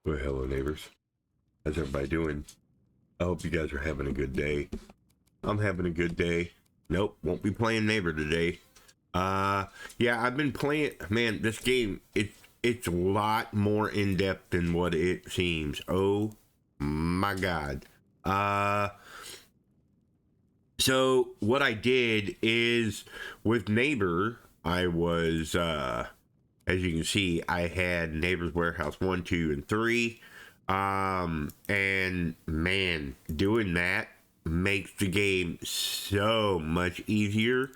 Well, hello neighbors. How's everybody doing? I hope you guys are having a good day. I'm having a good day. Nope, won't be playing neighbor today. Yeah, I've been playing. Man, this game, it's a lot more in depth than what it seems. Oh my god. So what I did is with neighbor, I was as you can see, I had Neighbor's Warehouse 1, 2, and 3. And man, doing that makes the game so much easier.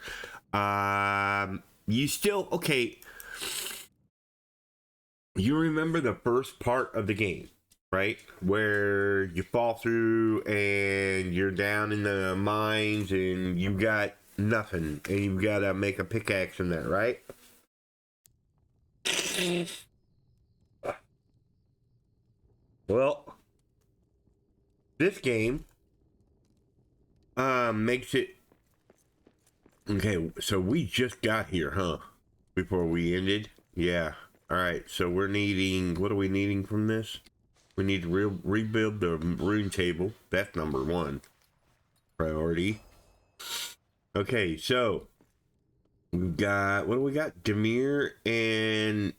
You still, okay, you remember the first part of the game, right? Where you fall through and you're down in the mines and you've got nothing and you've got to make a pickaxe in there, right? Well, this game makes it okay. So we just got here, huh? Before we ended, yeah. All right. So we're needing. What are we needing from this? We need to rebuild the rune table. That's number one priority. Okay. So we got, what do we got? Demir and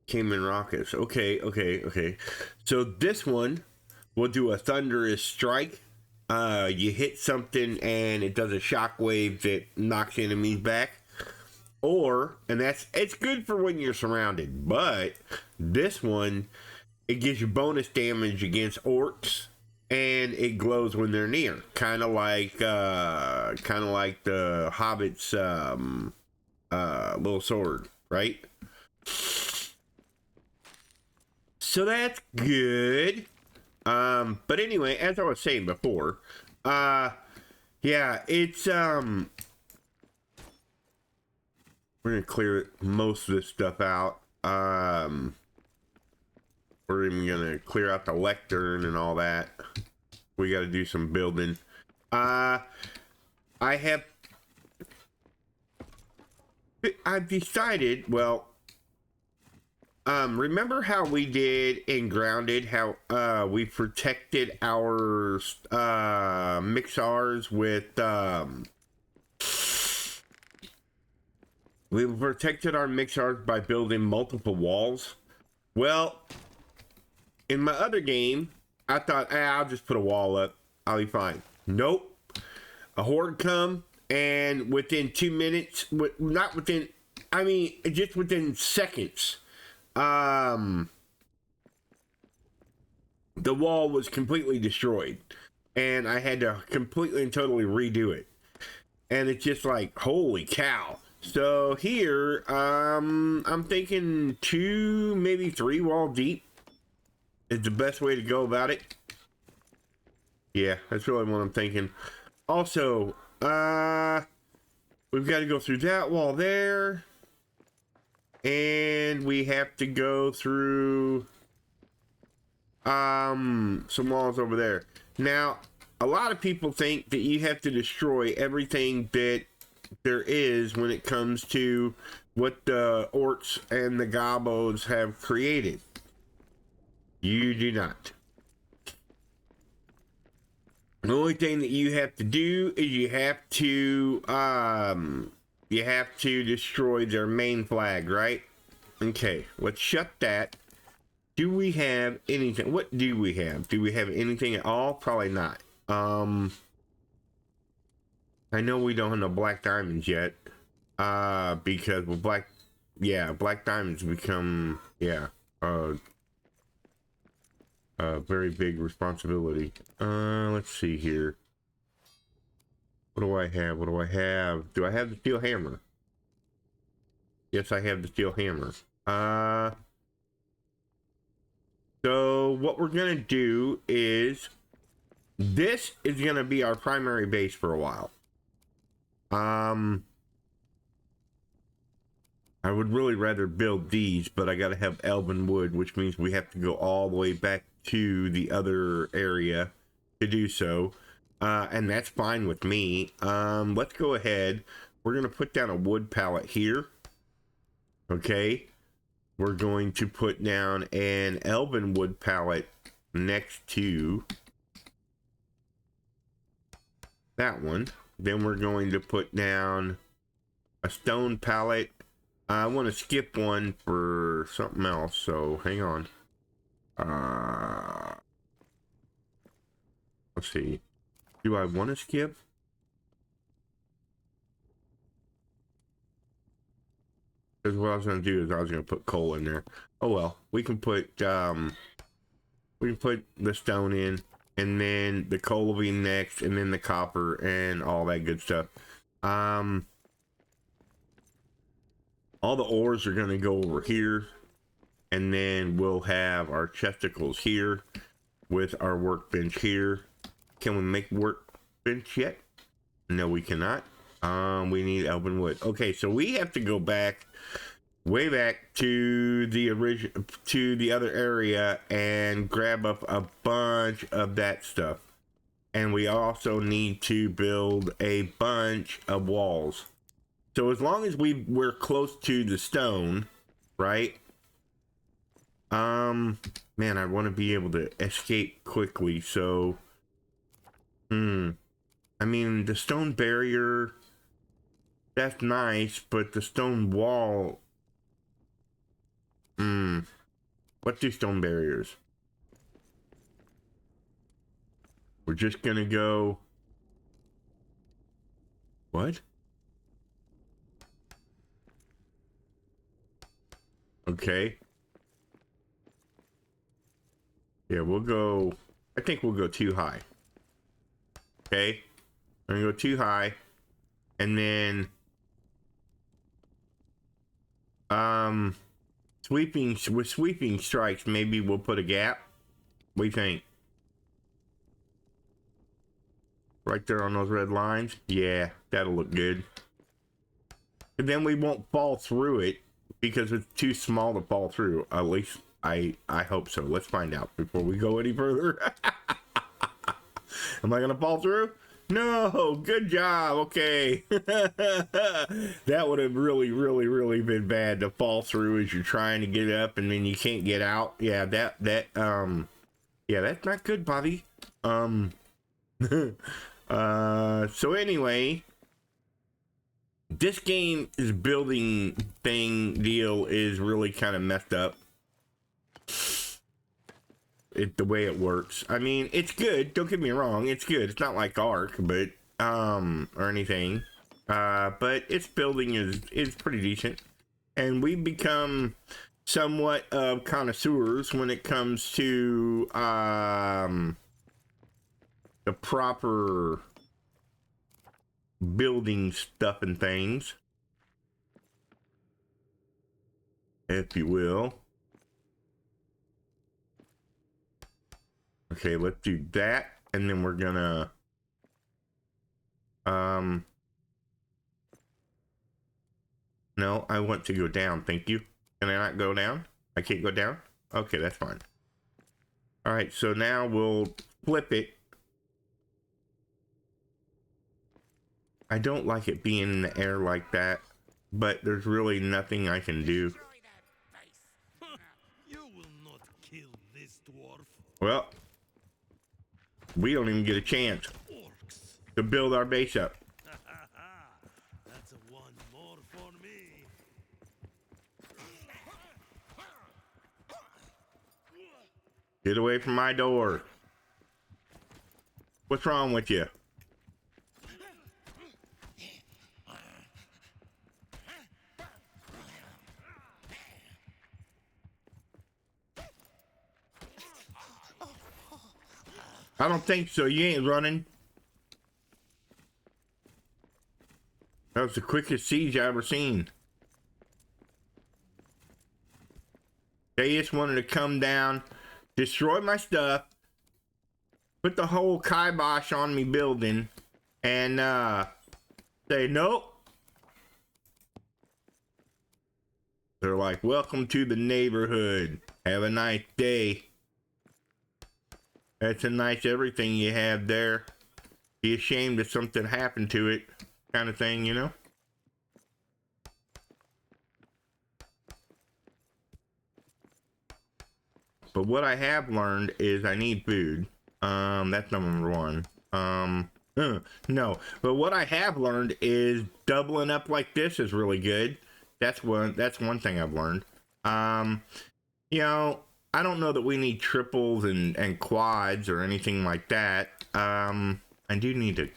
Cayman Rockets. Okay. So this one, we'll do a thunderous strike. You hit something and it does a shockwave that knocks enemies back. Or, and it's good for when you're surrounded, but this one, it gives you bonus damage against orcs and it glows when they're near. Kind of like the Hobbit's little sword, right? So that's good. But anyway, as I was saying before, yeah, it's, we're gonna clear most of this stuff out. We're even gonna clear out the lectern and all that. We gotta do some building. I've decided, well, remember how we did in Grounded, how we protected our mixars with we protected our mixars by building multiple walls? Well, in my other game, I thought, I'll just put a wall up, I'll be fine. Nope. A horde come, and within 2 minutes, not within, I mean, just within seconds, the wall was completely destroyed, and I had to completely and totally redo it. And it's just like, holy cow. So here, I'm thinking 2, maybe 3 wall deep is the best way to go about it. Yeah, that's really what I'm thinking. Also, we've got to go through that wall there. And we have to go through some walls over there. Now, a lot of people think that you have to destroy everything that there is when it comes to what the orcs and the gobos have created. You do not. The only thing that you have to do is you have to destroy their main flag, right? Okay, let's shut that. Do we have anything? What do we have? Do we have anything at all? Probably not. I know we don't have no black diamonds yet. Because with black diamonds become, a very big responsibility. Let's see here. What do I have? Do I have the steel hammer? Yes, I have the steel hammer. So what we're gonna do is, this is gonna be our primary base for a while. I would really rather build these, but I gotta have elven wood, which means we have to go all the way back to the other area to do so. And that's fine with me. Let's go ahead. We're gonna put down a wood pallet here. Okay. we're going to put down an elven wood pallet next to that one. Then we're going to put down a stone pallet. I want to skip one for something else, so hang on. Let's see. Do I want to skip? Because what I was going to do is I was going to put coal in there. Oh well, we can put the stone in, and then the coal will be next, and then the copper and all that good stuff. All the ores are going to go over here, and then we'll have our chesticles here with our workbench here. Can we make workbench yet? No, we cannot. We need elven wood. Okay, so we have to go back, way back to the other area and grab up a bunch of that stuff. And we also need to build a bunch of walls. So as long as we're close to the stone, right? Man, I want to be able to escape quickly, so I mean, the stone barrier, that's nice, but the stone wall, what do stone barriers? We're just gonna go, what? Okay. Yeah, we'll go, I think we'll go too high. Okay. I'm gonna go too high. And then, with sweeping strikes, maybe we'll put a gap. What do you think? Right there on those red lines? Yeah, that'll look good. And then we won't fall through it because it's too small to fall through. At least I hope so. Let's find out before we go any further. Am I gonna fall through? No, good job. Okay. That would have really been bad to fall through as you're trying to get up and then you can't get out. Yeah, yeah, that's not good, Bobby. So anyway, this game's building deal is really kind of messed up. The way it works. I mean, it's good. Don't get me wrong. It's good. It's not like Ark, but or anything. But its building is pretty decent, and we've become somewhat of connoisseurs when it comes to the proper building stuff and things, if you will. Okay, let's do that, and then we're gonna no, I want to go down, thank you. Can I not go down? I can't go down? Okay, that's fine. All right, so now we'll flip it. I don't like it being in the air like that, but there's really nothing I can do. You will not kill this dwarf. Well, we don't even get a chance to build our base up. That's a one more for me. Get away from my door. What's wrong with you? I don't think so. You ain't running. That was the quickest siege I ever seen. They just wanted to come down, destroy my stuff, put the whole kibosh on me building, and say nope. They're like, welcome to the neighborhood. Have a nice day. That's a nice everything you have there. Be ashamed if something happened to it, kind of thing, you know? But what I have learned is I need food. That's number one. No, but what I have learned is doubling up like this is really good. That's one thing I've learned. You know, I don't know that we need triples and quads or anything like that. I do need to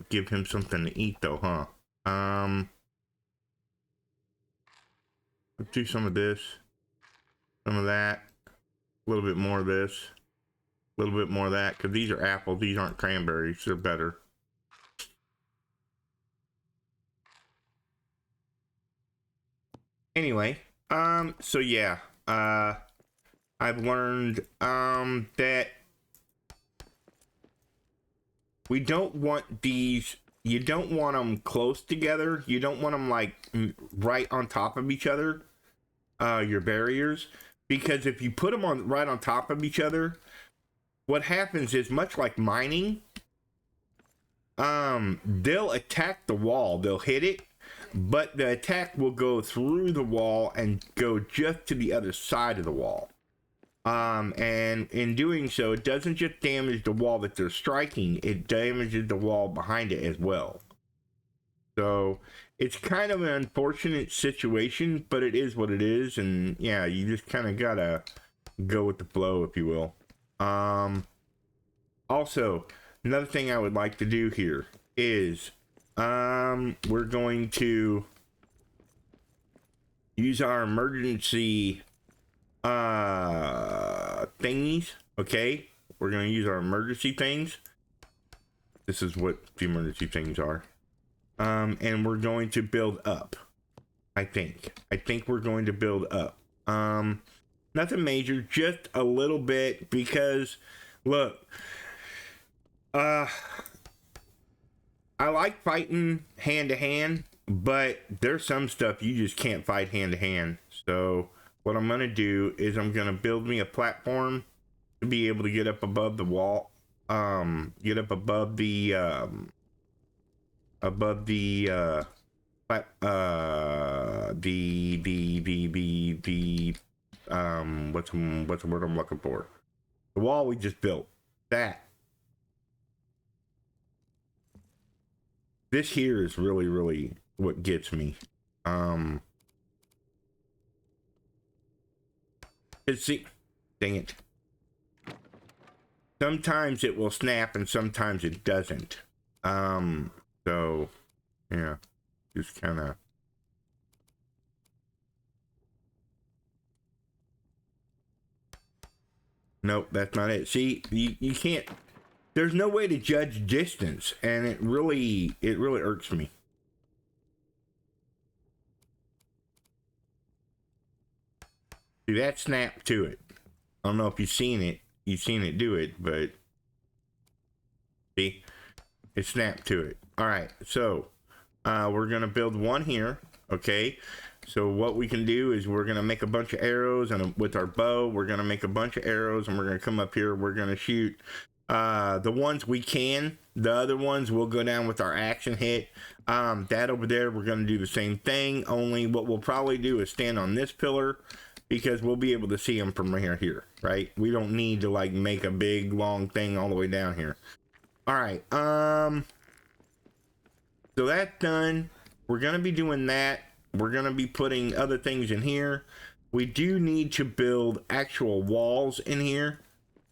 give him something to eat though, huh? Let's do some of this, some of that, a little bit more of this, a little bit more of that, because these are apples, these aren't cranberries, they're better. Anyway, so yeah, I've learned, that we don't want these, you don't want them close together, you don't want them like right on top of each other, your barriers, because if you put them on right on top of each other, what happens is, much like mining, they'll attack the wall, they'll hit it, but the attack will go through the wall and go just to the other side of the wall. And in doing so, it doesn't just damage the wall that they're striking, it damages the wall behind it as well. So it's kind of an unfortunate situation, but it is what it is, and yeah, you just kind of gotta go with the flow, if you will. Also, another thing I would like to do here is, we're going to use our emergency thingies. Okay, we're going to use our emergency things. This is what the emergency things are. And we're going to build up. I think we're going to build up. Nothing major, just a little bit, because look, I like fighting hand to hand, but there's some stuff you just can't fight hand to hand. So what I'm gonna do is I'm gonna build me a platform to be able to get up above the wall, get up above the what's the word I'm looking for? The wall we just built. That. This here is really what gets me. See, dang it. Sometimes it will snap and sometimes it doesn't. So yeah, just kind of. Nope, that's not it. See, you can't, there's no way to judge distance, and it really irks me. See, that snap to it. I don't know if you've seen it do it, but see, it snapped to it. All right, so we're gonna build one here. Okay, so what we can do is we're gonna make a bunch of arrows, and with our bow we're gonna make a bunch of arrows, and we're gonna come up here, we're gonna shoot the ones we can. The other ones will go down with our action hit. That over there, we're gonna do the same thing, only what we'll probably do is stand on this pillar, because we'll be able to see them from here, right? We don't need to like make a big long thing all the way down here. All right, so that's done. We're gonna be doing that. We're gonna be putting other things in here. We do need to build actual walls in here.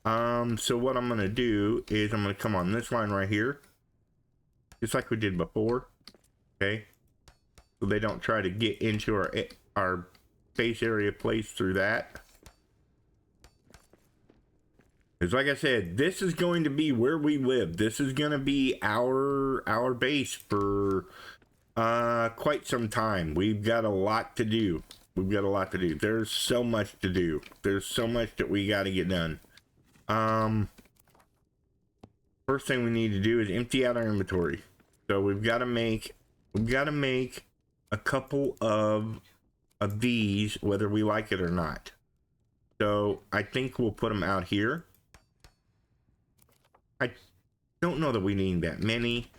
So what I'm gonna do is I'm gonna come on this line right here, just like we did before. Okay, so they don't try to get into our base area place through that. It's like I said, this is going to be where we live. This is going to be our base for quite some time. We've got a lot to do. There's so much to do. There's so much that we got to get done. First thing we need to do is empty out our inventory. So we've got to make a couple of these, whether we like it or not. So I think we'll put them out here. I don't know that we need that many.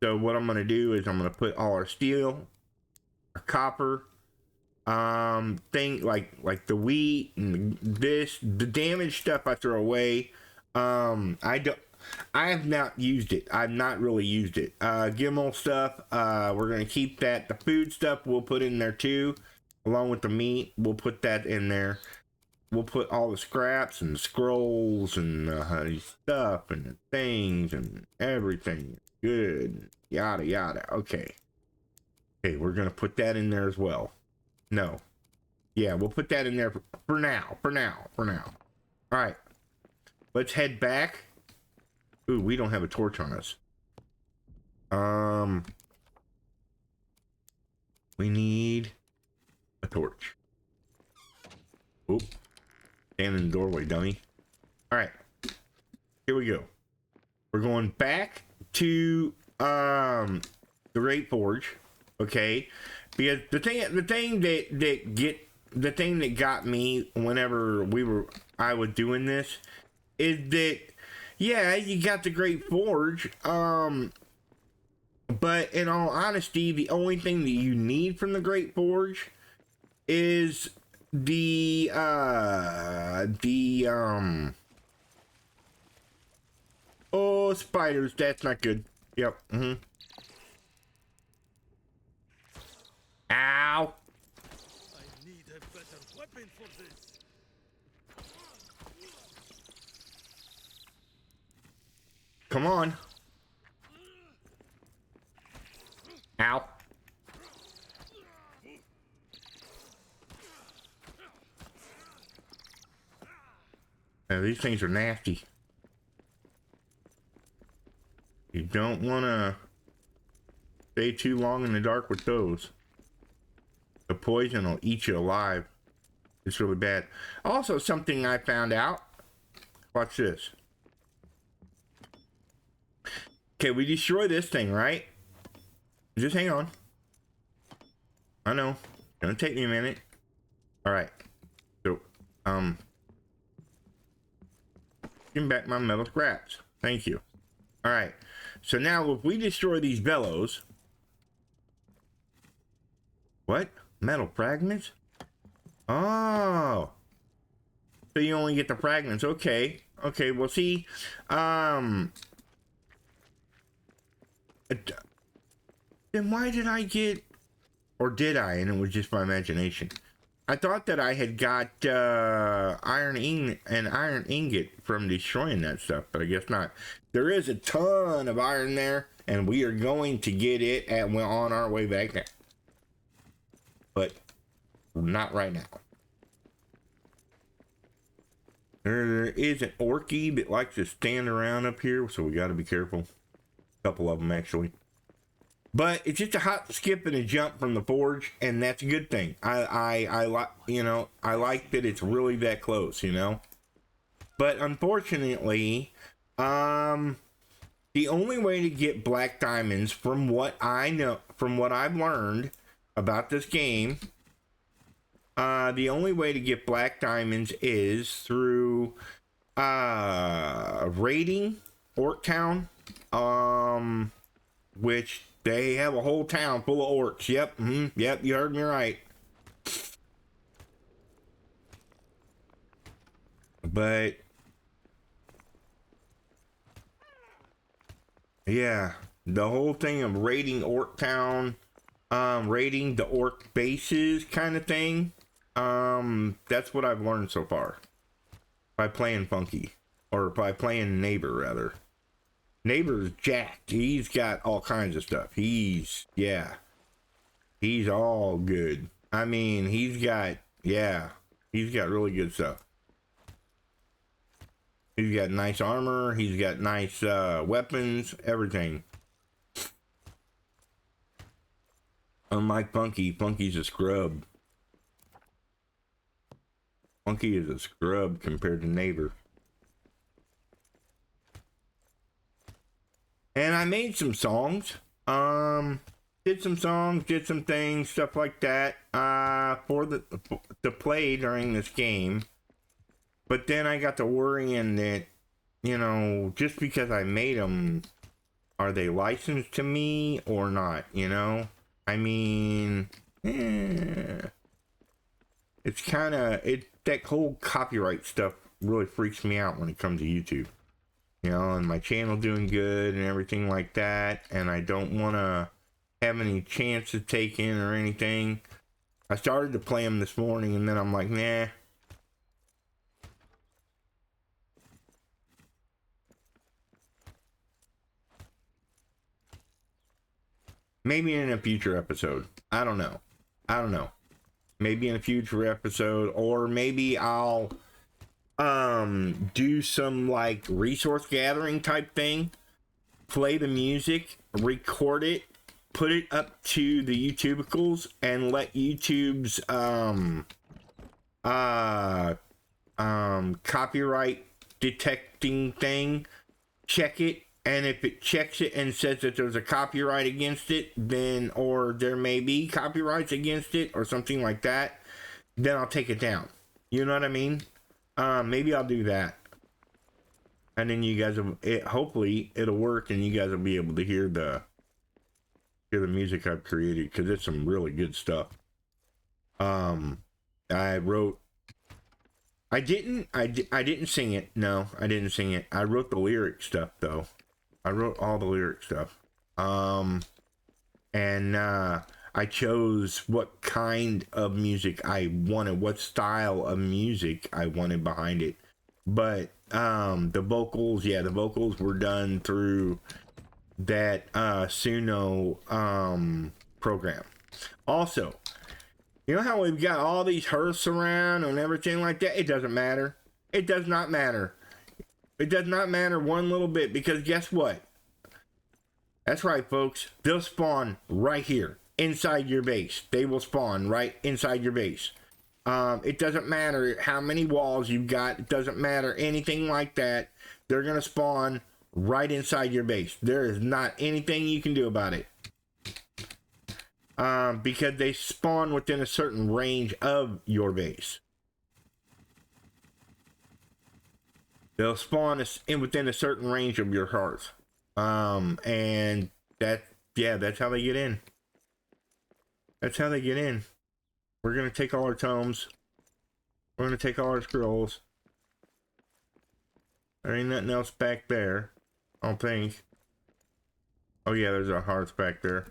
So what I'm going to do is I'm going to put all our steel, our copper, thing like the wheat and the damaged stuff I throw away. I have not used it. I've not really used it. Gimel stuff, we're gonna keep that. The food stuff we'll put in there too, along with the meat. We'll put that in there. We'll put all the scraps and the scrolls and the stuff and the things and everything. Good. Yada yada. Okay. Okay, we're gonna put that in there as well. No. Yeah, we'll put that in there for now. For now. Alright. Let's head back. Ooh, we don't have a torch on us. We need a torch. Oop. Stand in the doorway, dummy. Alright. Here we go. We're going back to the Great Forge. Okay. Because the thing that got me whenever I was doing this is that, yeah, you got the Great Forge, but in all honesty, the only thing that you need from the Great Forge is oh, spiders, that's not good. Yep. Ow. I need a better weapon for this. Come on. Ow. Now, these things are nasty. You don't want to stay too long in the dark with those. The poison will eat you alive. It's really bad. Also, something I found out. Watch this. Okay, we destroy this thing, right? Just hang on. I know. It's gonna take me a minute. Alright. So, give me back my metal scraps. Thank you. Alright. So now, if we destroy these bellows... What? Metal fragments? Oh. So you only get the fragments. Okay. Okay, well, see, then why did I get, or did I, and it was just my imagination. I thought that I had got an iron ingot from destroying that stuff, but I guess not. There is a ton of iron there, and we are going to get it, and we're on our way back now. But not right now. There is an orky that likes to stand around up here, so we got to be careful. A couple of them, actually. But it's just a hop, skip, and a jump from the forge, and that's a good thing. I like, you know, I like that it's really that close, you know. But unfortunately, the only way to get black diamonds, from what I know, from what I've learned about this game, the only way to get black diamonds is through raiding Orc Town, which they have a whole town full of orcs. Yep, yep, you heard me right. But yeah, the whole thing of raiding Orc Town, raiding the orc bases kind of thing, that's what I've learned so far by playing Funky, or by playing Neighbor rather. Neighbor's jacked. He's got all kinds of stuff. He's all good. I mean, he's got really good stuff. He's got nice armor. He's got nice weapons, everything. Unlike Funky, Funky's a scrub. Funky is a scrub compared to Neighbor. And I made some songs. Did some songs, did some things, stuff like that, to play during this game. But then I got to worrying that, you know, just because I made them, are they licensed to me or not, you know? I mean, it's kind of, that whole copyright stuff really freaks me out when it comes to YouTube. You know, and my channel doing good and everything like that, and I don't want to have any chances taken or anything. I started to play them this morning, and then I'm like, nah. Maybe in a future episode. I don't know. Maybe in a future episode, or maybe I'll do some like resource gathering type thing, play the music, record it, put it up to the YouTubicals, and let YouTube's copyright detecting thing check it, and if it checks it and says that there's a copyright against it, then, or there may be copyrights against it or something like that, then I'll take it down. You know what I mean? Maybe I'll do that, and then you guys will, hopefully it'll work, and you guys will be able to hear the music I've created, because it's some really good stuff. I didn't sing it. No, I didn't sing it. I wrote the lyric stuff though. I wrote all the lyric stuff. And I chose what kind of music I wanted, what style of music I wanted behind it. But the vocals were done through that Suno program. Also, you know how we've got all these hearths around and everything like that? It doesn't matter. It does not matter. It does not matter one little bit, because guess what? That's right, folks. They'll spawn right here inside your base. They will spawn right inside your base. It doesn't matter how many walls you've got. It doesn't matter anything like that. They're going to spawn right inside your base. There is not anything you can do about it. Because they spawn within a certain range of your base. They'll spawn within a certain range of your hearth. And that's how they get in. That's how they get in. We're going to take all our tomes. We're going to take all our scrolls. There ain't nothing else back there, I don't think. Oh yeah, there's a hearth back there.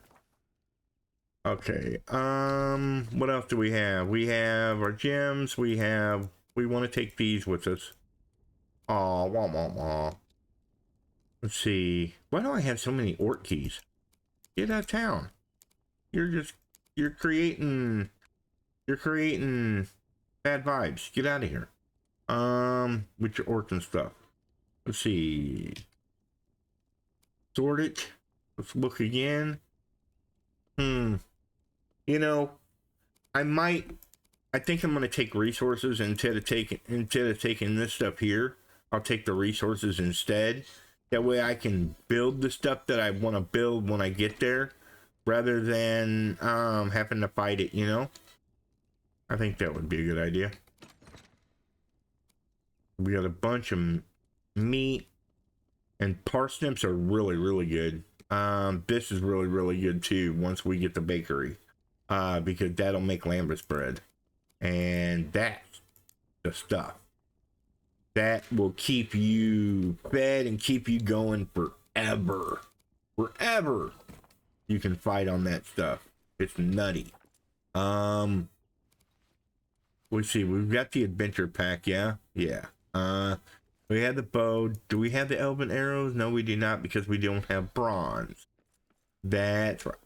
Okay, what else do we have? We have our gems. We want to take these with us. Aw, wah, wah, wah. Let's see. Why do I have so many orc keys? Get out of town. You're creating bad vibes. Get out of here. With your orc and stuff. Let's see. Sort it. Let's look again. You know, I think I'm gonna take resources instead of taking this stuff here. I'll take the resources instead. That way I can build the stuff that I want to build when I get there, rather than having to fight it, you know? I think that would be a good idea. We got a bunch of meat, and parsnips are really, really good. This is really, really good too once we get the bakery. Because that'll make lambus bread. And that's the stuff that will keep you fed and keep you going forever. Forever. You can fight on that stuff. It's nutty. Let's see, we've got the adventure pack, yeah? Yeah. We have the bow. Do we have the elven arrows? No, we do not, because we don't have bronze. That's right.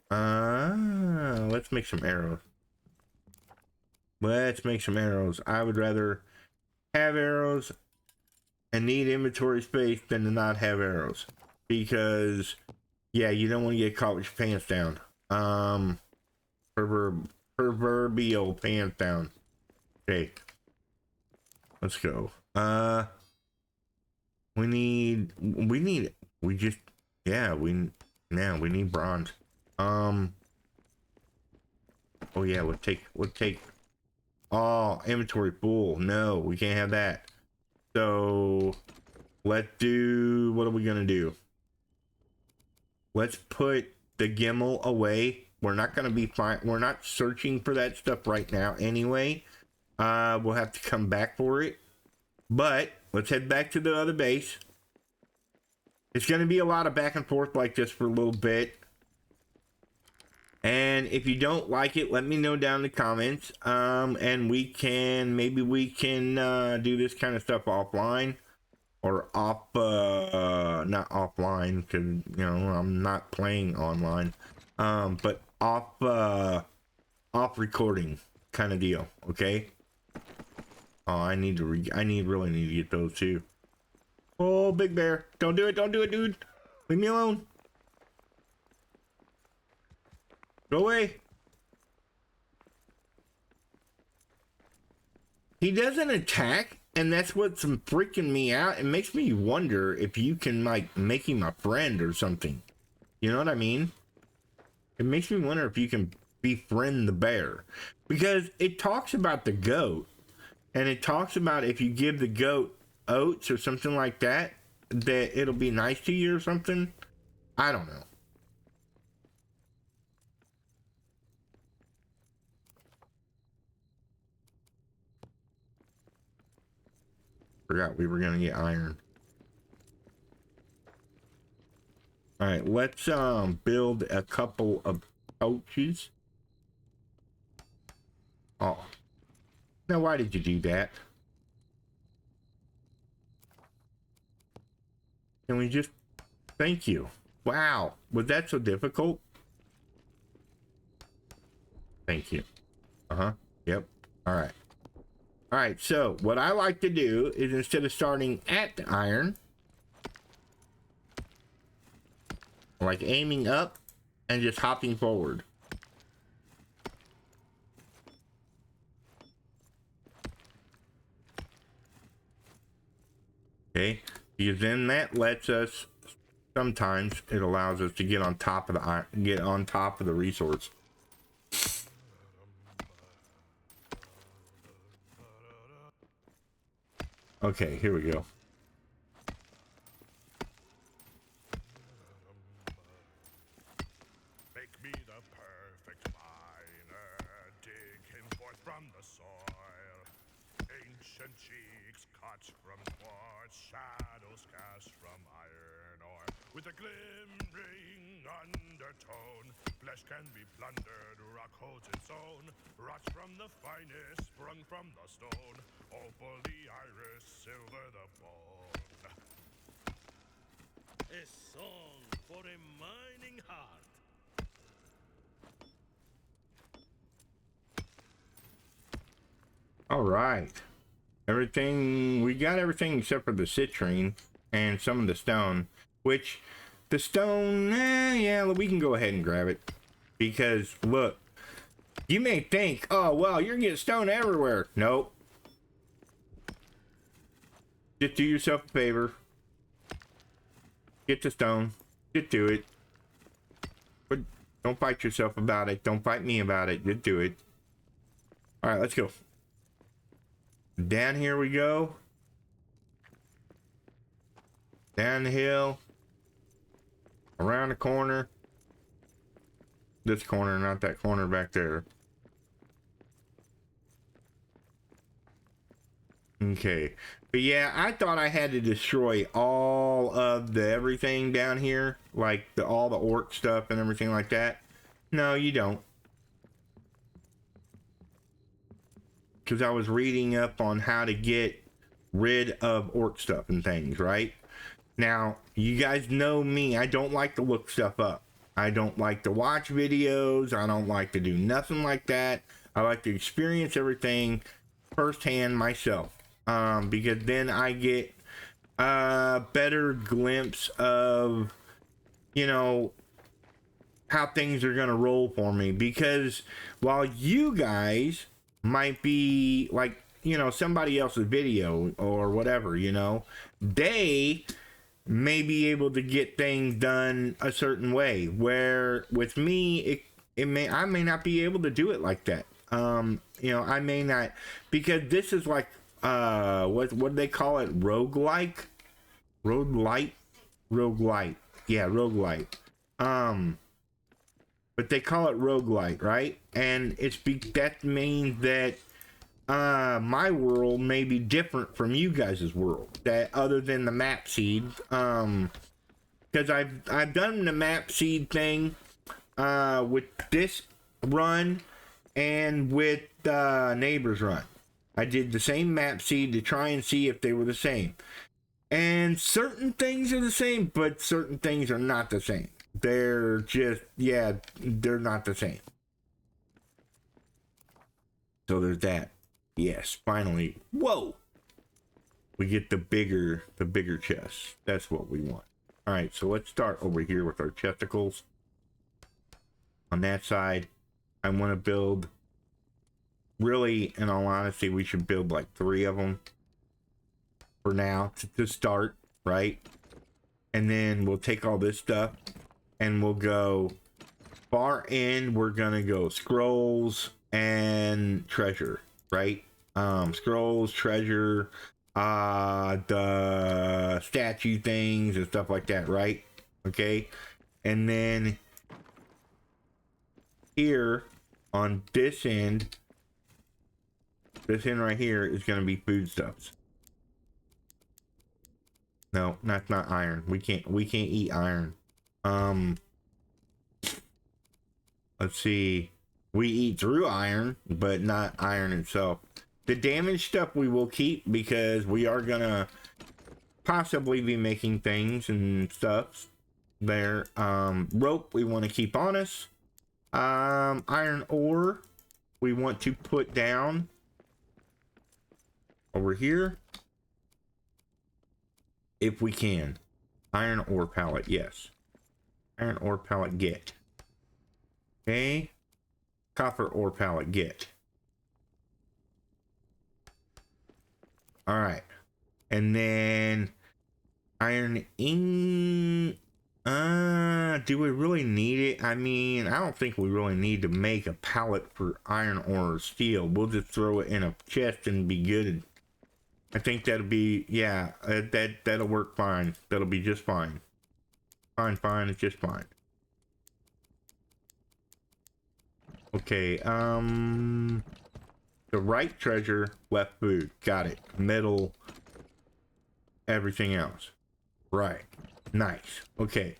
Let's make some arrows. Let's make some arrows. I would rather have arrows and need inventory space than to not have arrows. Because, yeah, you don't want to get caught with your pants down. Proverbial pants down. Okay. Let's go. We need bronze. Oh yeah, we'll take inventory full. No, we can't have that. So let's do, what are we gonna do? Let's put the Gimel away. We're not gonna be fine. We're not searching for that stuff right now anyway. We'll have to come back for it. But let's head back to the other base. It's going to be a lot of back and forth like this for a little bit. And if you don't like it, let me know down in the comments. And maybe we can do this kind of stuff offline. Or not offline, because, you know, I'm not playing online. But off recording kind of deal, okay? Oh, I really need to get those too. Oh, Big Bear. Don't do it, dude. Leave me alone. Go away. He doesn't attack, and that's what's freaking me out. It makes me wonder if you can, like, make him a friend or something. You know what I mean? It makes me wonder if you can befriend the bear. Because it talks about the goat, and it talks about if you give the goat oats or something like that, that it'll be nice to you or something. I don't know. Forgot we were gonna get iron. All right, let's build a couple of pouches. Oh, now why did you do that? Can we just thank you? Wow, was that so difficult? Thank you. Yep. All right. All right, so what I like to do is instead of starting at the iron, like aiming up and just hopping forward. Okay, because then that lets us, sometimes it allows us to get on top of the iron, get on top of the resource. Okay, here we go. Make me the perfect miner, digging forth from the soil. Ancient cheeks cut from quartz, shadows cast from iron ore. With a glimmering undertone, flesh can be plundered, rock holds its own. Rots from the finest, sprung from the stone. Opal the iris, silver the bone. A song for a mining heart. All right. Everything, we got everything except for the citrine and some of the stone, which the stone, yeah, we can go ahead and grab it. Because, look, you may think, oh, well, you're getting stone everywhere. Nope. Just do yourself a favor. Get the stone. Just do it. But don't fight yourself about it. Don't fight me about it. Just do it. All right, let's go. Down here we go. Down the hill. Around the corner. This corner, not that corner back there. Okay. But yeah, I thought I had to destroy all of the everything down here. Like all the orc stuff and everything like that. No, you don't. Because I was reading up on how to get rid of orc stuff and things, right? Now, you guys know me. I don't like to look stuff up. I don't like to watch videos. I don't like to do nothing like that. I like to experience everything firsthand myself. Because then I get a better glimpse of, you know, how things are going to roll for me. Because while you guys might be like, you know, somebody else's video or whatever, you know, they may be able to get things done a certain way, where with me I may not be able to do it like that. You know, I may not, because this is like what do they call it, roguelike, yeah, roguelite. But they call it roguelite, right? And that means that my world may be different from you guys' world, that other than the map seed. Because I've done the map seed thing with this run and with neighbors run. I did the same map seed to try and see if they were the same. And certain things are the same, but certain things are not the same. They're just, yeah, they're not the same. So there's that. Yes, finally. Whoa! We get the bigger chest. That's what we want. All right, so let's start over here with our chesticles. On that side, I want to build, really, in all honesty, we should build like 3 of them for now to start, right? And then we'll take all this stuff and we'll go far in. We're gonna go scrolls and treasure, right? Scrolls, treasure, the statue things and stuff like that, right? Okay, and then here on this end right here is going to be foodstuffs. No, that's not iron. We can't eat iron. Let's see, we eat through iron but not iron itself. The damaged stuff we will keep because we are gonna possibly be making things and stuff there. Rope we want to keep on us. Iron ore we want to put down over here if we can. Iron ore pallet, yes. Iron ore pallet, get. Okay. Copper ore pallet, get. All right. And then iron do we really need it? I mean, I don't think we really need to make a pallet for iron ore or steel. We'll just throw it in a chest and be good. I think that'll be, yeah, that'll work fine. That'll be just fine. Fine, it's just fine. Okay, the right treasure, left food. Got it. Metal, everything else. Right. Nice. Okay.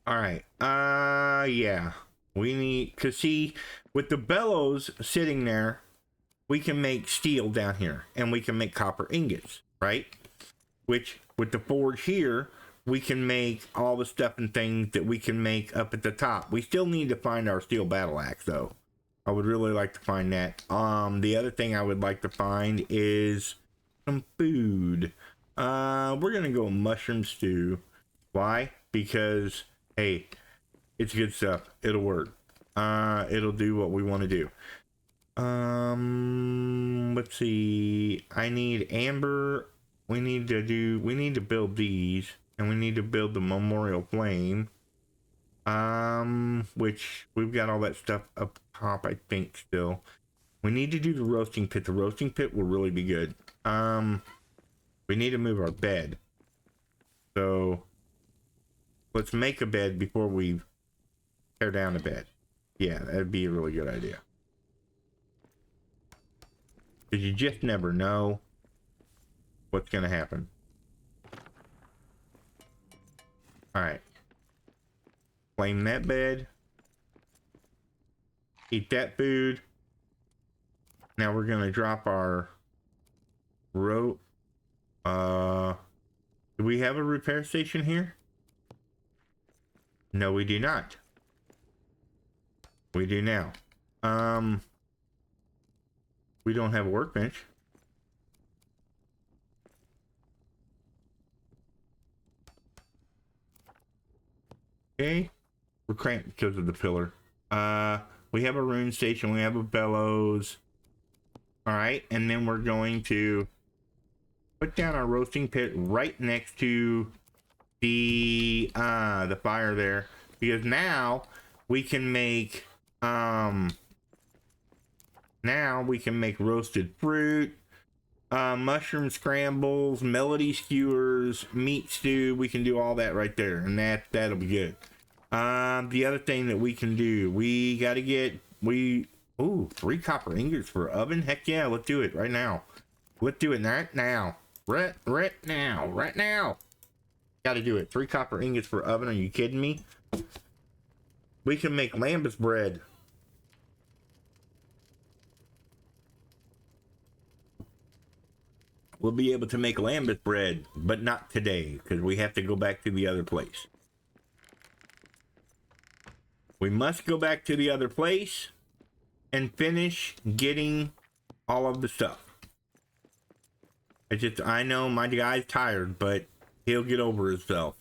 All right. Yeah. We need, cause see, with the bellows sitting there, we can make steel down here and we can make copper ingots, right? Which with the forge here, we can make all the stuff and things that we can make up at the top. We still need to find our steel battle axe though. I would really like to find that. The other thing I would like to find is some food. We're gonna go mushroom stew. Why? Because hey, it's good stuff. It'll work. It'll do what we want to do. Let's see. I need amber. We need to build these, and we need to build the memorial flame. Which we've got all that stuff up top, I think, still. We need to do the roasting pit. The roasting pit will really be good. We need to move our bed. So let's make a bed before we tear down the bed. Yeah, that'd be a really good idea. Because you just never know what's going to happen. Alright. Flame that bed. Eat that food. Now we're going to drop our rope. Do we have a repair station here? No, we do not. We do now. We don't have a workbench. Okay. We're cramped because of the pillar. We have a rune station. We have a bellows. All right. And then we're going to put down our roasting pit right next to the fire there, because now we can make roasted fruit. mushroom scrambles, melody skewers, meat stew. We can do all that right there, and that'll be good. The other thing that we can do, we got to get 3 copper ingots for oven. Heck yeah, let's do it right now. Let's do it right now. Right now. Got to do it. 3 copper ingots for oven. Are you kidding me? We can make lambus bread. We'll be able to make lambus bread, but not today, because we have to go back to the other place. We must go back to the other place and finish getting all of the stuff. I know my guy's tired, but he'll get over himself.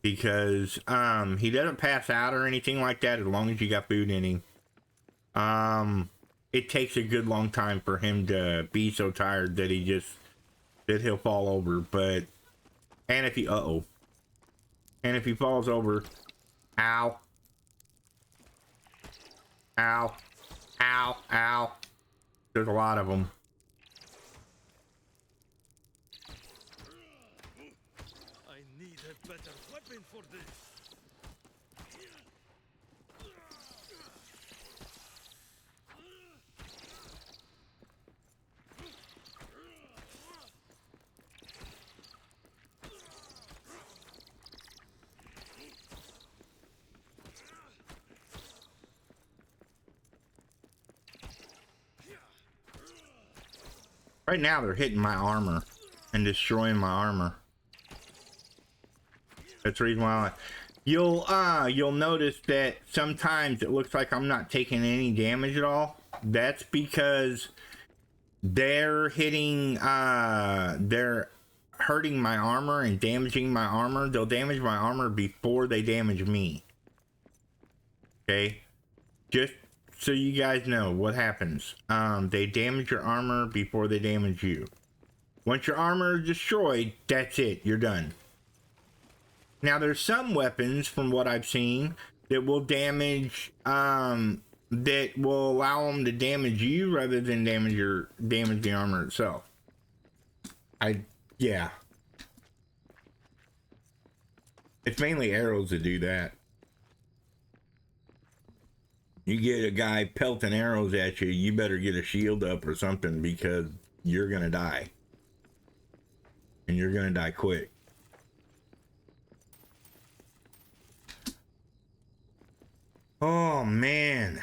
Because he doesn't pass out or anything like that as long as you got food in him. It takes a good long time for him to be so tired that he'll fall over. But and if he falls over, ow, there's a lot of them. I need a better weapon for this. Right now they're hitting my armor and destroying my armor. That's the reason why you'll notice that sometimes it looks like I'm not taking any damage at all. That's because they're hurting my armor and damaging my armor. They'll damage my armor before they damage me. Okay? Just so you guys know what happens. They damage your armor before they damage you. Once your armor is destroyed, that's it. You're done. Now, there's some weapons, from what I've seen, that will damage, that will allow them to damage you rather than damage the armor itself. Yeah. It's mainly arrows that do that. You get a guy pelting arrows at you, you better get a shield up or something, because you're gonna die. And you're gonna die quick. Oh man,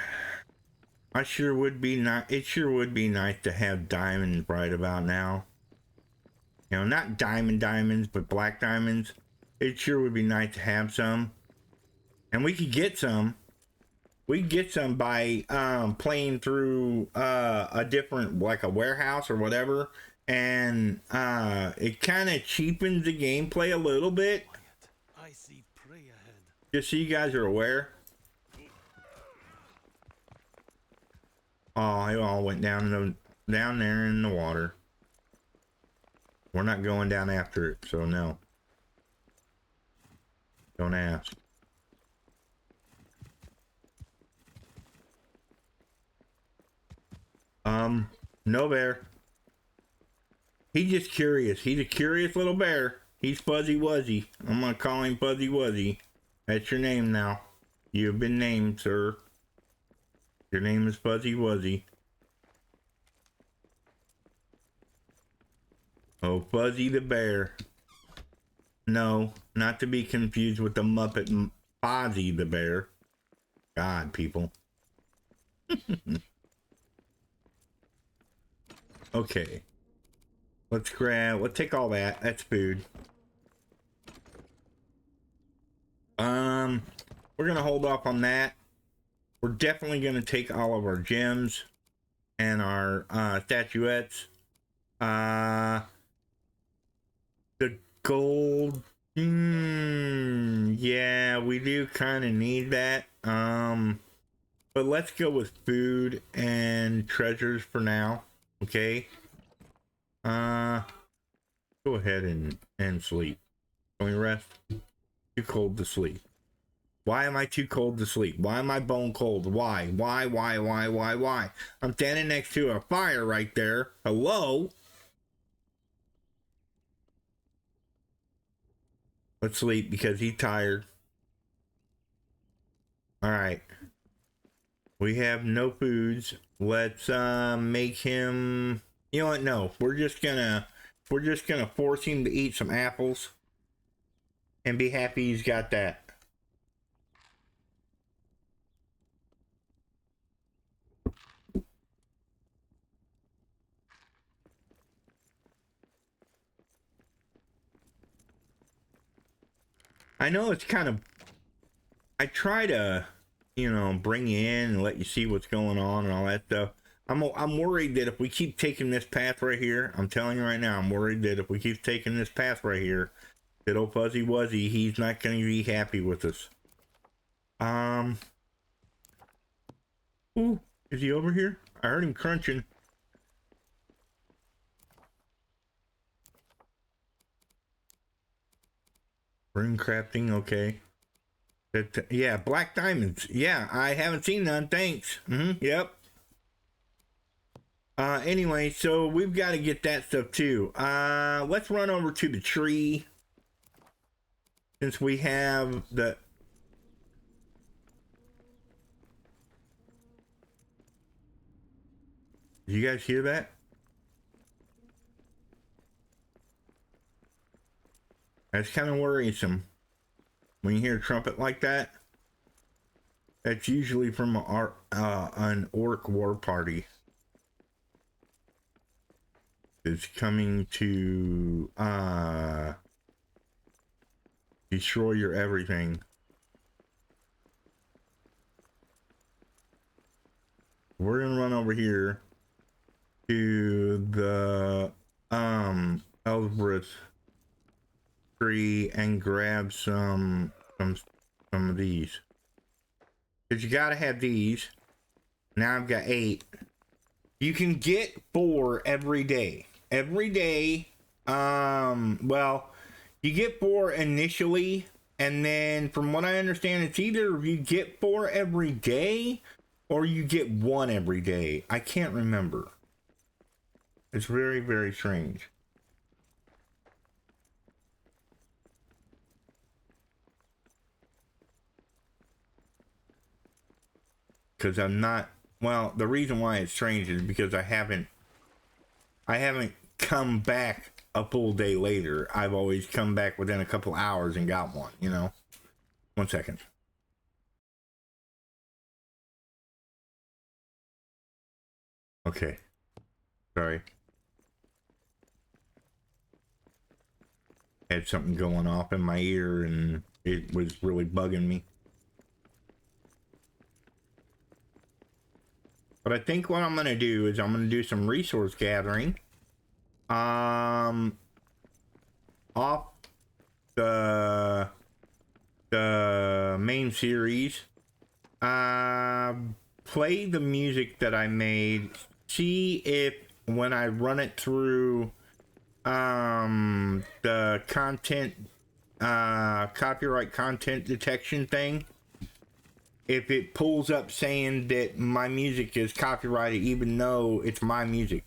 it sure would be nice to have diamonds right about now. You know, not diamonds, but black diamonds. It sure would be nice to have some, and we could get some. We could get some by playing through a different, like a warehouse or whatever, and it kind of cheapens the gameplay a little bit. I see prey ahead. Just so you guys are aware. Oh, it all went down there in the water. We're not going down after it, so no. Don't ask. No bear. He's just curious. He's a curious little bear. He's Fuzzy Wuzzy. I'm gonna call him Fuzzy Wuzzy. That's your name now. You've been named, sir. Your name is Fuzzy Wuzzy. Oh, Fuzzy the bear. No, not to be confused with the Muppet Fozzie the bear. God, people. Okay. Let's take all that. That's food. We're gonna hold off on that. We're definitely gonna take all of our gems and our statuettes. The gold. Yeah, we do kind of need that. But let's go with food and treasures for now. Okay. Go ahead and sleep. Can we rest? Too cold to sleep. Why am I too cold to sleep? Why am I bone cold? Why? I'm standing next to a fire right there. Hello? Let's sleep because he's tired. All right. We have no foods. Let's make him. You know what? No, we're just gonna force him to eat some apples and be happy he's got that. I know it's kind of. I try to, you know, bring you in and let you see what's going on and all that stuff. I'm worried that if we keep taking this path right here, I'm telling you right now, I'm worried that if we keep taking this path right here, that old Fuzzy Wuzzy, he's not going to be happy with us. Ooh, is he over here? I heard him crunching. Ring crafting, okay. Yeah, black diamonds. Yeah, I haven't seen none. Thanks. Yep. Anyway, so we've got to get that stuff too. Let's run over to the tree. Since we have the... Did you guys hear that? That's kind of worrisome. When you hear a trumpet like that, that's usually from an orc war party. Is coming to destroy your everything. We're gonna run over here to the Ellsworth tree and grab some of these. Cause you gotta have these. Now I've got 8. You can get 4 every day. Every day, well, you get 4 initially, and then from what I understand, it's either you get 4 every day or you get 1 every day. I can't remember. It's very, very strange. Because I'm not, well, the reason why it's strange is because I haven't come back a full day later. I've always come back within a couple hours and got 1, you know? 1 second. Okay. Sorry. Had something going off in my ear and it was really bugging me. But I think what I'm going to do is I'm going to do some resource gathering. Off the main series. Play the music that I made. See if when I run it through the content copyright content detection thing, if it pulls up saying that my music is copyrighted even though it's my music.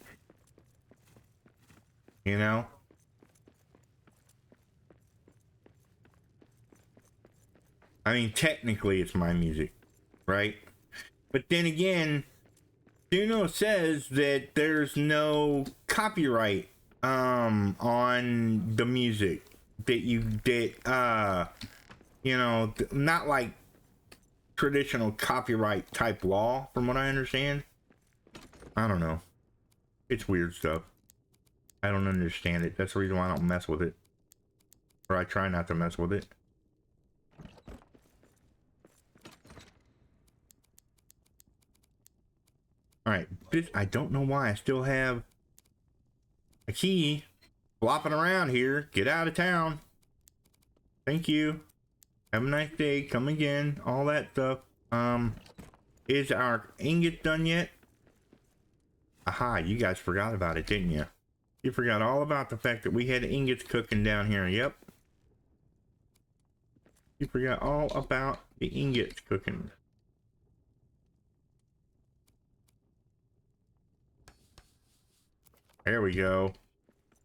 You know? I mean, technically it's my music, right? But then again, Suno says that there's no copyright on the music that you know, not like traditional copyright type law, from what I understand. I don't know. It's weird stuff. I don't understand it. That's the reason why I don't mess with it. Or I try not to mess with it. Alright, I don't know why I still have a key flopping around here. Get out of town. Thank you. Have a nice day. Come again. All that stuff. Is our ingot done yet? Aha, you guys forgot about it, didn't you? You forgot all about the fact that we had ingots cooking down here. Yep. You forgot all about the ingots cooking. There we go.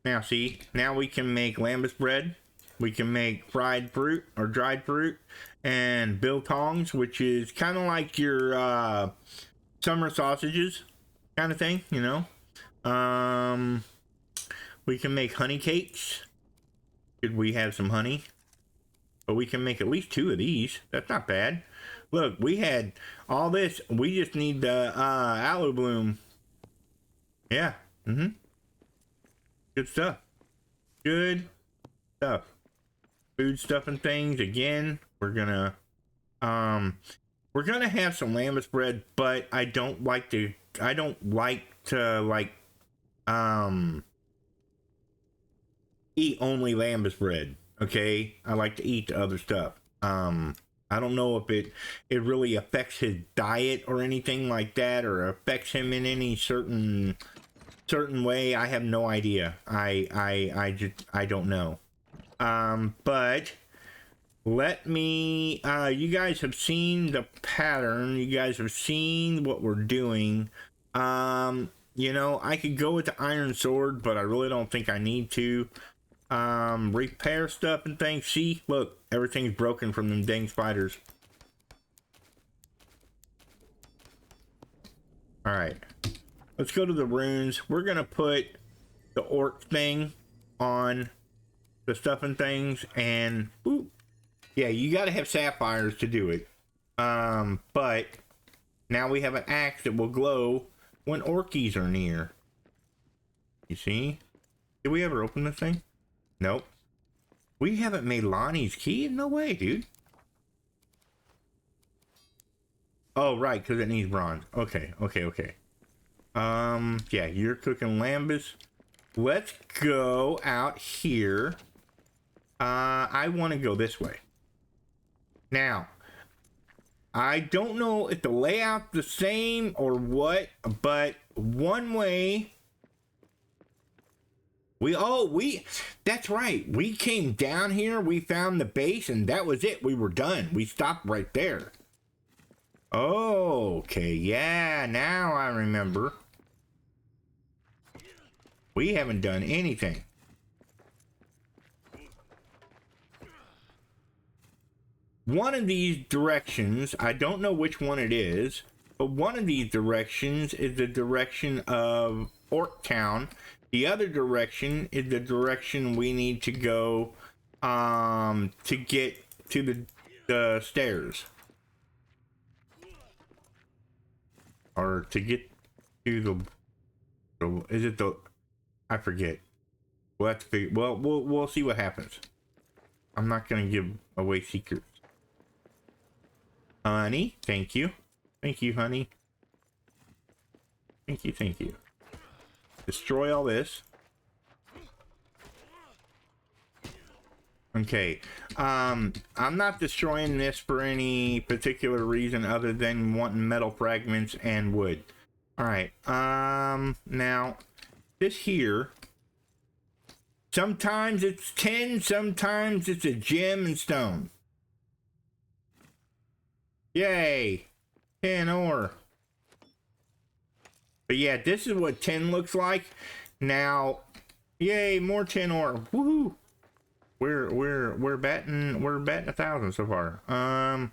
Now see, now we can make lambus bread, We can make fried fruit or dried fruit, and biltongs, which is kind of like your summer sausages kind of thing, you know. We can make honey cakes. Could we have some honey? But we can make at least 2 of these. That's not bad. Look, we had all this. We just need the aloe bloom. Yeah. Good stuff. Good stuff. Food stuff and things. Again, we're gonna have some lambus bread, but I don't like to eat only lambus bread. Okay, I like to eat the other stuff. I don't know if it really affects his diet or anything like that, or affects him in any certain way. I have no idea. I don't know. But let me, you guys have seen the pattern. You guys have seen what we're doing. You know, I could go with the iron sword, but I really don't think I need to. Repair stuff and things. See, look, everything's broken from them dang spiders. All right, let's go to the runes. We're gonna put the orc thing on the stuff and things, and ooh, yeah, you gotta have sapphires to do it. But now we have an axe that will glow when orkies are near. You see? Did we ever open this thing? Nope. We haven't made Lonnie's key? No way, dude. Oh, right, because it needs bronze. Okay. Yeah, you're cooking lambus. Let's go out here. I want to go this way. Now, I don't know if the layout's the same or what, but one way... that's right. We came down here, we found the base, and that was it. We were done. We stopped right there. Okay, yeah, now I remember. We haven't done anything. One of these directions, I don't know which one it is, but one of these directions is the direction of Orc Town. The other direction is the direction we need to go to get to the stairs. Or to get to the is it the... I forget. We'll have to figure... Well, we'll see what happens. I'm not going to give away secrets. Honey, thank you. Thank you, honey. Thank you. Destroy all this. Okay. I'm not destroying this for any particular reason other than wanting metal fragments and wood. Alright. Now, this here, sometimes it's tin, sometimes it's a gem and stone. Yay! 10 ore. But yeah, this is what 10 looks like. Now, yay, more 10 ore. Woohoo! We're batting 1,000 so far.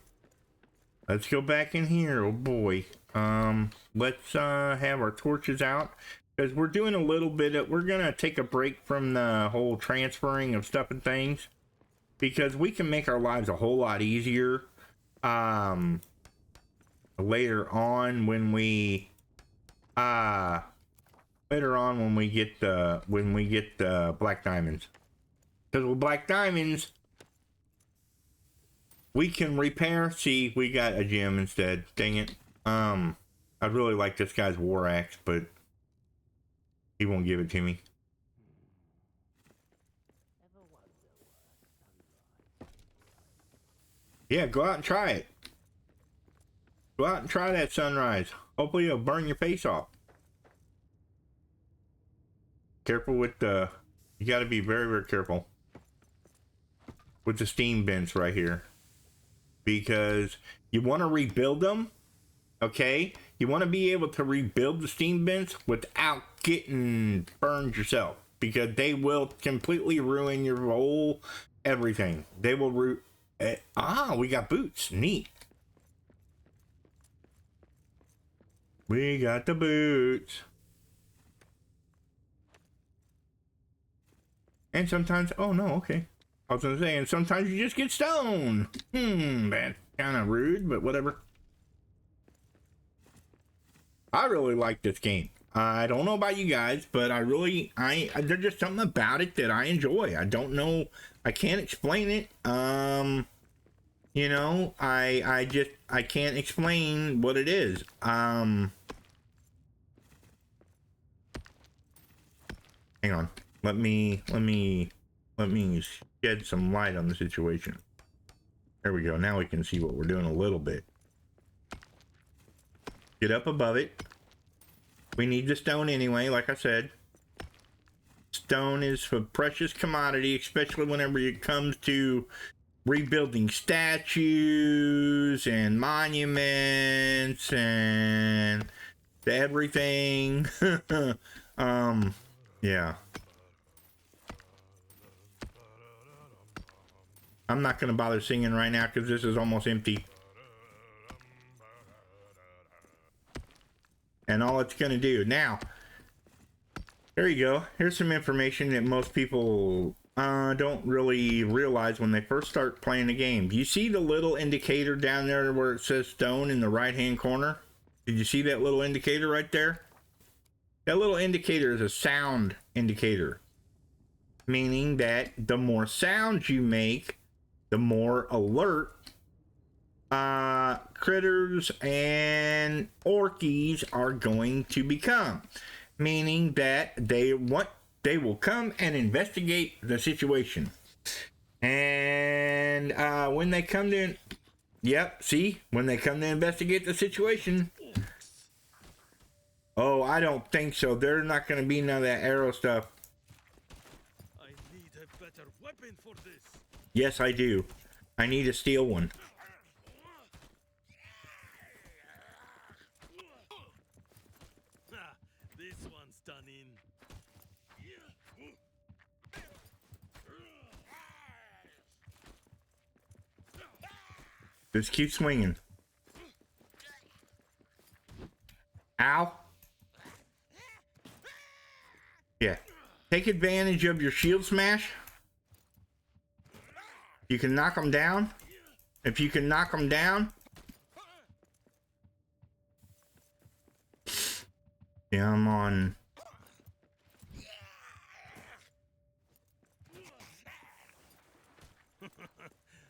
Let's go back in here. Oh boy. Let's have our torches out, because we're doing a little bit of, we're gonna take a break from the whole transferring of stuff and things, because we can make our lives a whole lot easier later on when we get the black diamonds. Because with black diamonds, we can repair. See, we got a gem instead. Dang it. I really like this guy's war axe, but he won't give it to me. Yeah, go out and try it. Go out and try that sunrise. Hopefully it'll burn your face off. Careful with the... You gotta be very, very careful with the steam vents right here, because you want to rebuild them, okay? You want to be able to rebuild the steam vents without getting burned yourself, because they will completely ruin your whole everything. They will root. We got boots. Neat. We got the boots. And sometimes, oh no, okay. I was gonna say, and sometimes you just get stone. That's kind of rude, but whatever. I really like this game. I don't know about you guys, but there's just something about it that I enjoy. I don't know, I can't explain it. You know, I can't explain what it is. Hang on. Let me shed some light on the situation. There we go. Now we can see what we're doing a little bit. Get up above it. We need the stone anyway, like I said. Stone is a precious commodity, especially whenever it comes to rebuilding statues and monuments and everything. Yeah. I'm not going to bother singing right now because this is almost empty. And all it's going to do. Now, there you go. Here's some information that most people don't really realize when they first start playing the game. Do you see the little indicator down there where it says stone in the right-hand corner? Did you see that little indicator right there? That little indicator is a sound indicator. Meaning that the more sounds you make, the more alert critters and orkies are going to become. Meaning that they will come and investigate the situation. And when they come to, when they come to investigate the situation, oh, I don't think so. They're not going to be none of that arrow stuff. I need a better weapon for this. Yes, I do. I need a steel one. This one's done in. Just keep swinging. Ow. Yeah. Take advantage of your shield smash. You can knock them down. If you can knock them down. Yeah, I'm on.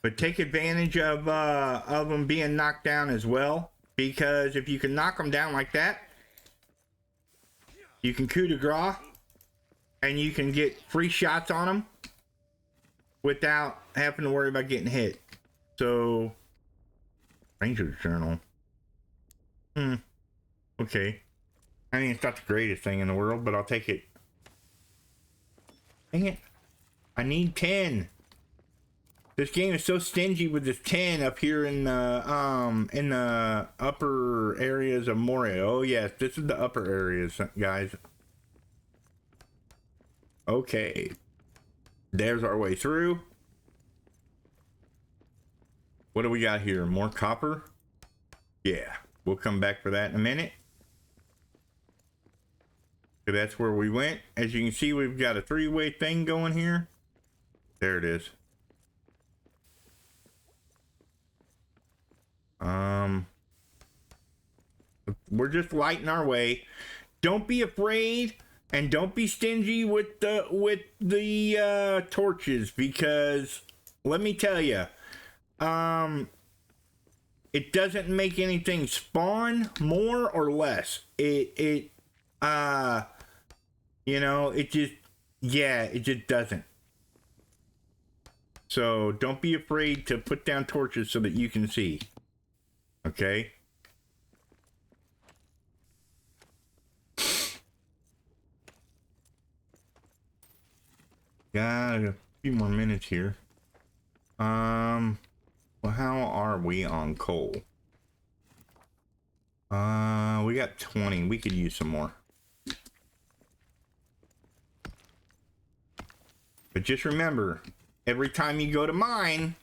But take advantage of them being knocked down as well. Because if you can knock them down like that, you can coup de grace. And you can get free shots on them without having to worry about getting hit. So, Ranger's Journal. Okay. I mean, it's not the greatest thing in the world, but I'll take it. Dang it. I need 10. This game is so stingy with this 10 up here in the upper areas of Moria. Oh yes, this is the upper areas, guys. Okay. There's our way through. What do we got here? More copper? Yeah, we'll come back for that in a minute. So that's where we went. As you can see, we've got a three-way thing going here. There it is. We're just lighting our way. Don't be afraid and don't be stingy with the torches, because let me tell you, it doesn't make anything spawn more or less. It just doesn't. So don't be afraid to put down torches so that you can see. Okay. Got a few more minutes here. Well, how are we on coal? We got 20. We could use some more. But just remember, every time you go to mine,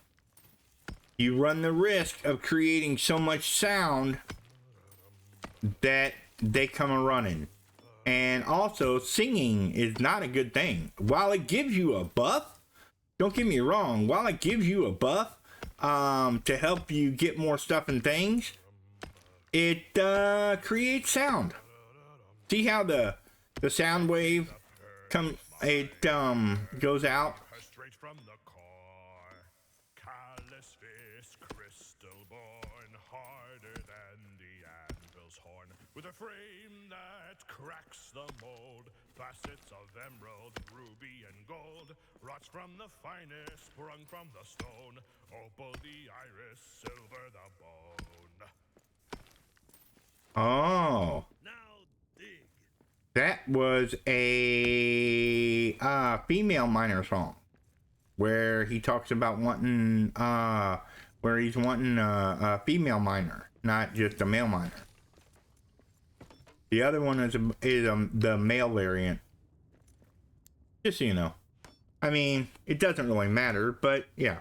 you run the risk of creating so much sound that they come a running. And also, singing is not a good thing. While it gives you a buff, don't get me wrong, while it gives you a buff to help you get more stuff and things, it creates sound. See how the sound wave goes out? Straight from the core. Callous fist, crystal born, harder than the anvil's horn. With a frame that cracks the mold, facets of emerald, ruby, and gold. Rots from the finest, sprung from the stone. Opal the iris, silver the bone. Oh. Now dig. That was a female miner song where he talks about wanting where he's wanting a female miner, not just a male miner. The other one is the male variant. Just so you know. I mean, it doesn't really matter, but yeah.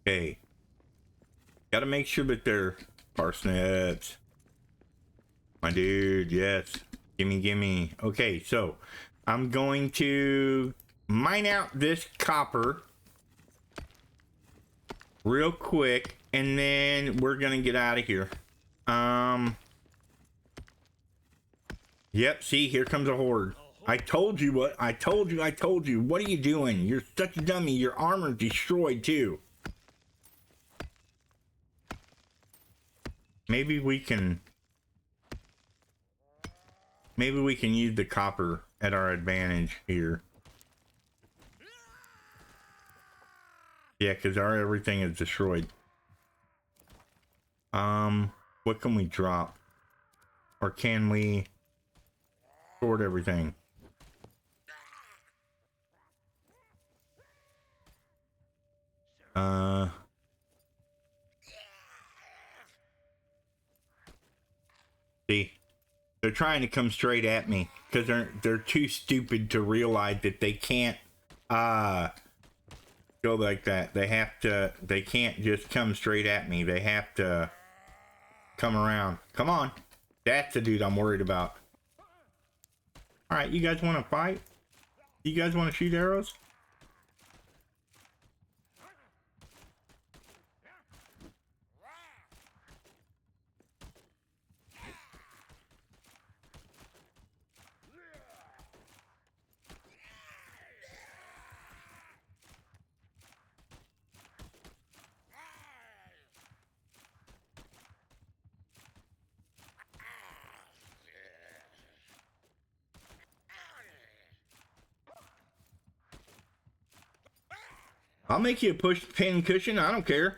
Okay. Gotta make sure that they're parsnips. My dude, yes. Gimme, gimme. Okay, so I'm going to mine out this copper real quick, and then we're gonna get out of here. Yep, see, here comes a horde. I told you what, I told you. What are you doing? You're such a dummy. Your armor's destroyed too. Maybe we can use the copper at our advantage here. Yeah, because our everything is destroyed. What can we drop? Or can we sort everything? See, they're trying to come straight at me because they're too stupid to realize that they can't go like that. They can't just come straight at me. They have to come around. Come on. That's the dude I'm worried about. All right, you guys want to fight? You guys want to shoot arrows? I'll make you a push pin cushion. I don't care.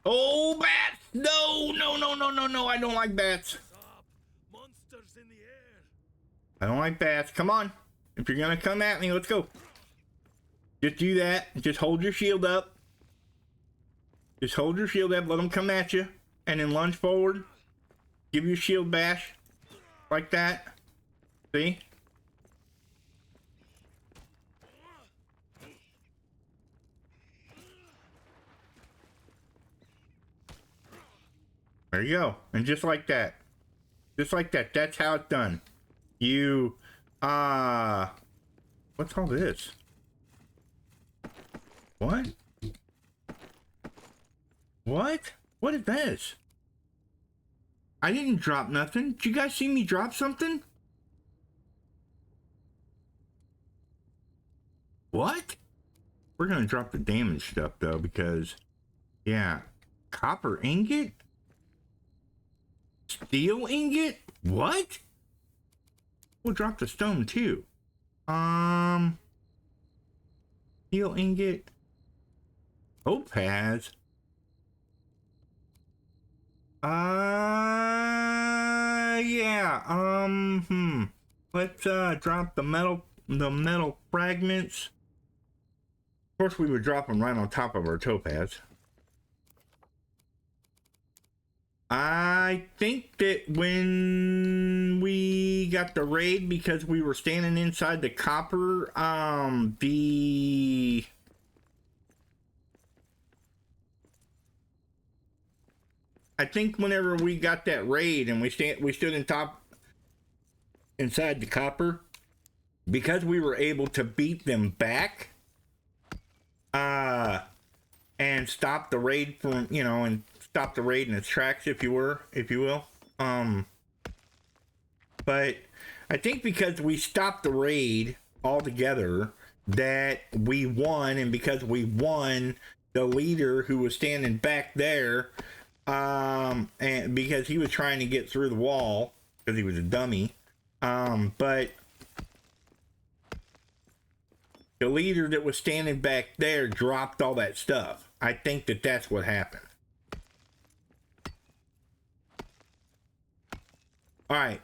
Oh, bats! No, no, no, no, no, no. I don't like bats. Monsters in the air. I don't like bats. Come on. If you're going to come at me, let's go. Just do that. Just hold your shield up. Just hold your shield up. Let them come at you. And then lunge forward. Give your shield bash. Like that. See? There you go. And just like that. Just like that. That's how it's done. You, what's all this? What? What? What is this? I didn't drop nothing. Did you guys see me drop something? What? We're gonna drop the damage stuff though, because Yeah. Copper ingot? Steel ingot? What? We'll drop the stone too. Steel ingot. Topaz. Yeah. Let's drop the metal fragments. Of course, we would drop them right on top of our topaz. I think that when we got the raid, because we were standing inside the copper, I think whenever we got that raid and we stood inside the copper, because we were able to beat them back, and stop the raid from, and stop the raid in its tracks, if you will. But I think because we stopped the raid altogether, that we won, and because we won, the leader who was standing back there, and because he was trying to get through the wall because he was a dummy, but the leader that was standing back there dropped all that stuff. I think that that's what happened. All right.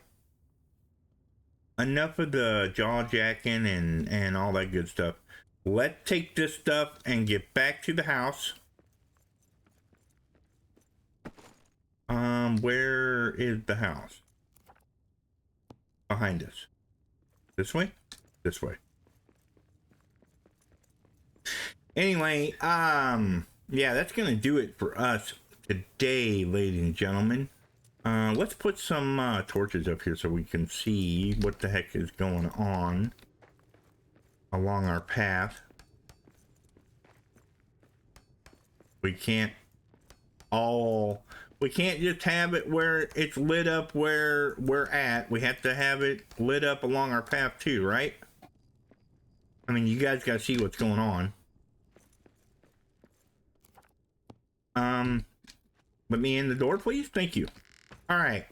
Enough of the jaw jacking and all that good stuff. Let's take this stuff and get back to the house. Where is the house? Behind us. This way? This way. Anyway, yeah, that's gonna do it for us today, ladies and gentlemen. Let's put some torches up here so we can see what the heck is going on along our path. We can't just have it where it's lit up where we're at. We have to have it lit up along our path too, right? I mean, you guys gotta see what's going on. Let me in the door, please. Thank you. All right,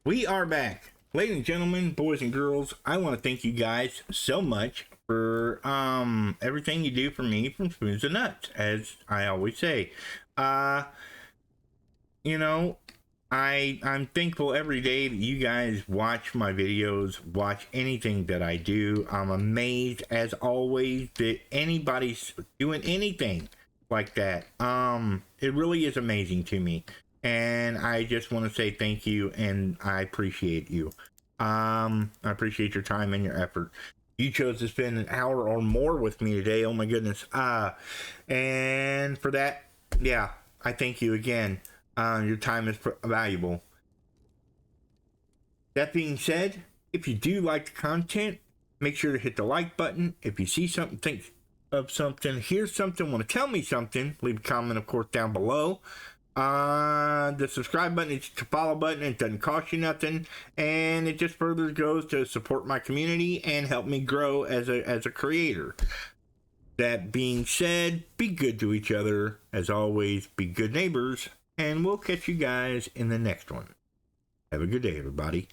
we are back, ladies and gentlemen, boys and girls. I want to thank you guys so much for everything you do for me from Spoons to Nuts, as I always say. You know, I'm thankful every day that you guys watch my videos, watch anything that I do. I'm amazed, as always, that anybody's doing anything like that. It really is amazing to me. And I just want to say thank you, and I appreciate you. I appreciate your time and your effort. You chose to spend an hour or more with me today. Oh my goodness. And for that, yeah, I thank you again. Your time is valuable. That being said, if you do like the content, make sure to hit the like button. If you see something, think of something, hear something, want to tell me something, leave a comment, of course, down below. The subscribe button is the follow button. It doesn't cost you nothing, and it just further goes to support my community and help me grow as a creator. That being said, be good to each other. As always, be good neighbors, and we'll catch you guys in the next one. Have a good day, everybody.